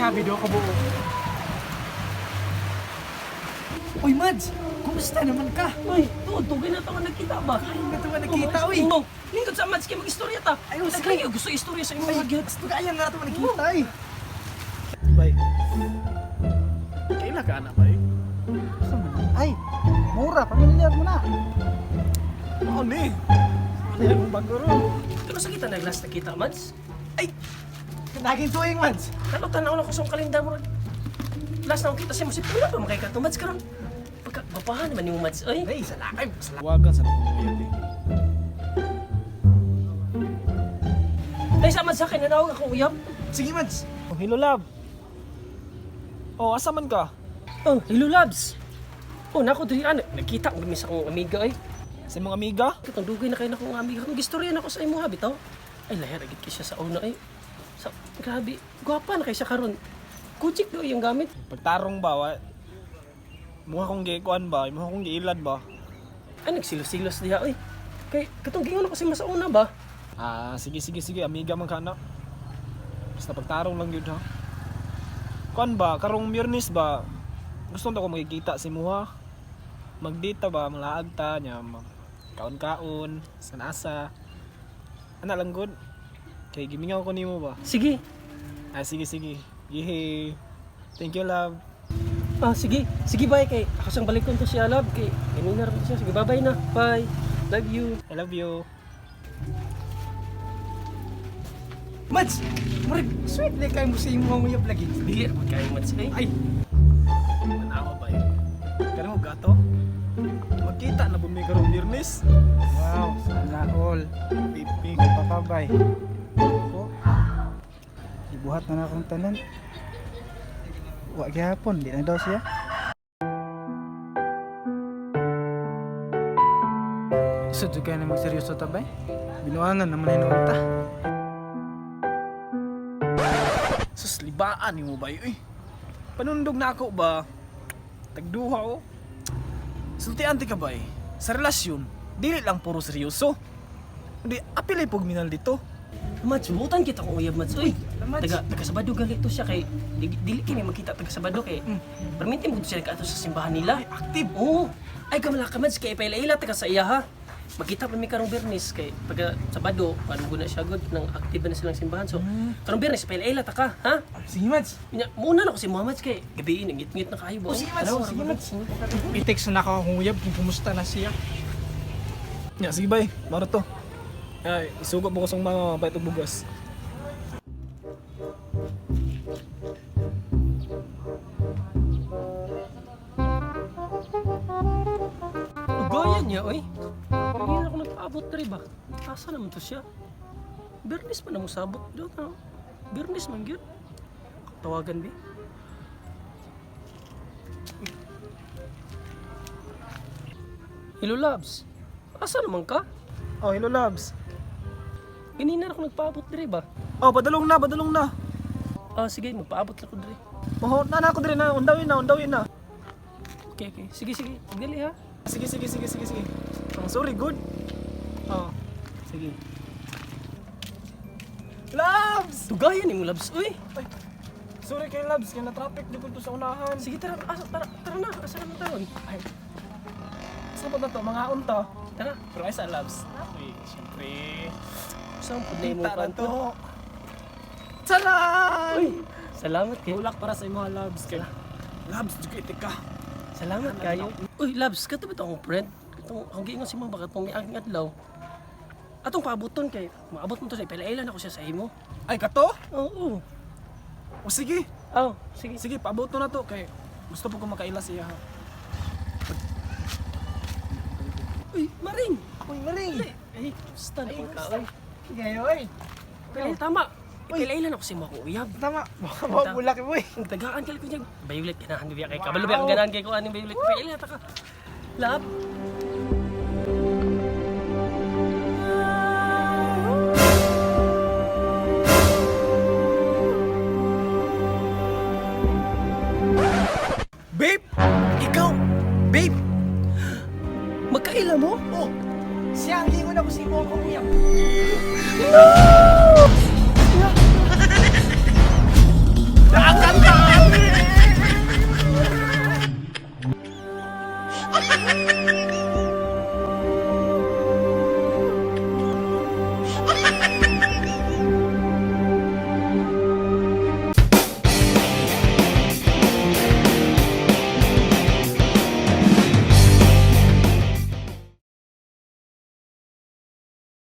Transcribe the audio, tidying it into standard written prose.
sabi daw kabuo. Uy, Mads! Kumusta naman ka? Uy, tugay na ito nga nagkita ba? Ay, na ito nga nakita, uy! Lingkod sa Mads kayo mag-istorya ta. Ay, sige. Sige, gusto istorya sa imo Ay, magyat. gusto ka yan na ito nakita, eh! Bay. Kaila ka na, bay? Ay, mura, pamilyar mo na! Oo, ni. Ayan mo bago ron. Pero sa kita nag-last nakita, Mads? Ay! Naging tuwing, Mads! Tanaw na ko sa kalenda mo. Last na ko kita siya mo si Pula pa makikita, Mads karon. Pagkabapahan naman yung Mads, ay. Ay, salakay! Wagan sa nakunguyat eh. Dahil sa Mads sa akin, nanawag ako uyab. Sige, Mads! Oh, hello, love. Oh, asa man ka? Oh, hello, Labs. Oh, nako, dili nagkita ko sa akong amiga, ay. Sa mga amiga? Itong dugay na kayo na akong amiga. Kung gistorya na ako sa imo, habit, oh. Ay, lahir, agad siya sa una, ay. Grabe, gwapa na kayo siya karon. Kuchik do yung gamit. Pagtarong ba, mukha kong giikuan ba? Mukha kong giilad ba? Ay, nagsilos-silos diha, ay. Kay, katong gingon ako si mas una ba? Ah, sige, amiga man ka na. Basta pagtarong lang yun, ha? Kuan ba, karong Miyernes ba? Gusto ko makikita si Muha. Magdita ba, malaag ta niya, kaon-kaon, sanasa. Ana lang good. Kay gimingaw ko nimo ba? Sige. Ah, sige. Yehey. Thank you, love. Ah, sige. Sige, bye. Kay, ako sang balikon to siya, love. Kay, ganina rin siya. Sige, bye-bye na. Bye. Love you. I love you. Mads! Marag, sweet na kayo mo sa iyong mga uyab lagi. Dili, rapod kayo, Mads. Ay, Ay! Manawa ba yun? Kaya mo gato? Magkita na bumi karong Miyernes. Wow, sana all. Pipi. Papabay. Ako, ibuhat na akong tanan. Wa gyapon, di na daw siya. Sud ka na magseryoso ta bay? Binuangan naman hinuon ta. Sus, libaan mo ba yun? Panundog na ako ba? Tagduha ko. Sultian ti ka ba sa relasyon, dili lang puro seryoso. Hindi, apilay pog minal dito. Mads, butan kita kung uyab, Mads. Uy, Mads. taga Sabado gali to siya kay dili kini magkita taga Sabado kay. Perminti mo siya nagkaato sa simbahan nila. Ay, active. Oo. Ay kamala ka, Mads, kay paila taga sa iya ha. Magkita pa mi karong Biyernes kay pagka Sabado, padugo na siya god nang active na silang simbahan. So, karong Biyernes paila ta ka, ha? Sige, Mads. Muna na ko si Muhammad kay gabi ngit-ngit na kayo ba? Oh, sige, Mads. Sige, Mads. I-text na ako kung uyab kung kumusta na siya. Ya, sige bay, maro to. Ay, isugot mo ko sa mga bait og bugas. Lugayan niya, oy. Hindi na ako nagpaabot na rin ba? Asa naman to siya? Biyernes pa na mo sabot. Doon na. Biyernes man yun. Tawagan, bi. Hello, Labs. Asa naman ka? Oh, hello loves. Ganina ako nagpaabot na rin ba? Oh, padulong na. Ah, sige, magpaabot lang ko na rin. Oh, na ko dire na, undawin na. Okay. Sige. Dali ha. Sige. Oh, sorry, good. Oh, sige. Loves! Tugayan ni mo, Labs. Uy! Ay, sorry kay Loves, kaya na-traffic di ko to sa unahan. Sige, tara na. Asa naman taron? Ay, sabot na to, mga unta. Tara. Pero ay sa Loves. Uy, syempre. Saan po na mo Kita na kanto? to. Salam! Uy! Salamat kayo. Ulak para sa mga Loves. Kaya, Loves, di ka. Salamat kayo. Uy, Labs, kato ba akong friend? Katong ang giingon si mga bakat pong miaging adlaw. Atong paaboton kay maabot mo to sa pilailan ako siya sa imo. Ay, kato? Oo. O sige. Oh, sige. Sige, paabot na to. Kay, gusto po ko makaila siya. Ha? Uy, Maring. Uy, Maring! Ay, gusto na pang ka. Uy, Ngayon, oy! Pilay, tama. Pilailan ako si mga uyab. Tama, baka bulak mo eh. Ang tagaan kay ko niya. Violet ganahan niya kay kabalo ba ang ganahan kay ko aning Violet. Pilay ta ka. Lab. Babe! Ikaw! Babe! Magkaila mo? Oh, siya ang lingon ako si Moko Uyab. No!